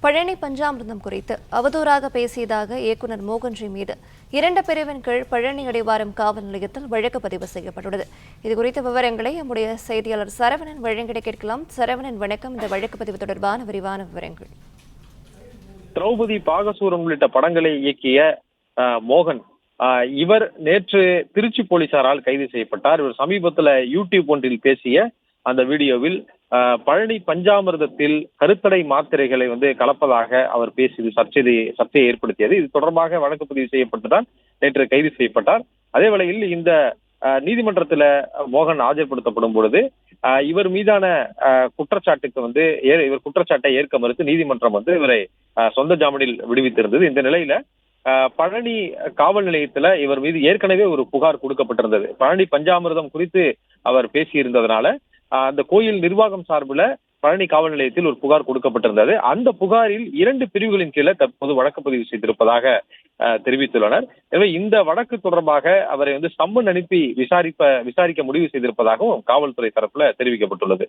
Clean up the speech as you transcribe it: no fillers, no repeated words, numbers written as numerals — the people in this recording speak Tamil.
பழனி பஞ்சாமிர்தம் குறித்து அவதூறாக பேசியதாக இயக்குநர் மோகன்ஜி மீது 2 பிரிவின் கீழ் பழனி அடிவாரம் காவல் நிலையத்தில் வழக்கு பதிவு செய்யப்பட்டுள்ளது. இதுகுறித்த விவரங்களை நம்முடைய செய்தியாளர் சரவணன் வழங்கிட கேட்கலாம். சரவணன், வணக்கம். இந்த வழக்கு பதிவு தொடர்பான விரிவான விவரங்கள். திரௌபதி, பாகசூரம் உள்ளிட்ட படங்களை இயக்கிய மோகன் இவர் நேற்று திருச்சி போலீசாரால் கைது செய்யப்பட்டார். இவர் சமீபத்துல யூடியூப் ஒன்றில் பேசிய அந்த வீடியோவில் பழனி பஞ்சாமிர்தத்தில் கருத்தடை மாத்திரைகளை கலப்பதாக அவர் பேசியது சர்ச்சையை ஏற்படுத்தியது. இது தொடர்பாக வழக்கு பதிவு செய்யப்பட்டுதான் நேற்று கைது செய்யப்பட்டார். அதே வேளையில் இந்த நீதிமன்றத்துல மோகன் ஆஜர்படுத்தப்படும் பொழுது இவர் மீதான குற்றச்சாட்டுக்கு இவர் குற்றச்சாட்டை ஏற்க மறுத்து நீதிமன்றம் இவரை சொந்த ஜாமீனில் விடுவித்திருந்தது. இந்த நிலையில பழனி காவல் நிலையத்துல இவர் மீது ஏற்கனவே ஒரு புகார் கொடுக்கப்பட்டிருந்தது. பழனி பஞ்சாமிர்தம் குறித்து அவர் பேசியிருந்ததுனால அந்த கோயில் நிர்வாகம் சார்பில் பழனி காவல் நிலையத்தில் ஒரு புகார் கொடுக்கப்பட்டிருந்தது. அந்த புகாரில் 2 பிரிவுகளின் கீழே தற்போது வழக்கு பதிவு செய்திருப்பதாக தெரிவித்துள்ளனர். எனவே இந்த வழக்கு தொடர்பாக அவரை சம்மன் அனுப்பி விசாரிக்க முடிவு செய்திருப்பதாகவும் காவல்துறை தரப்புல தெரிவிக்கப்பட்டுள்ளது.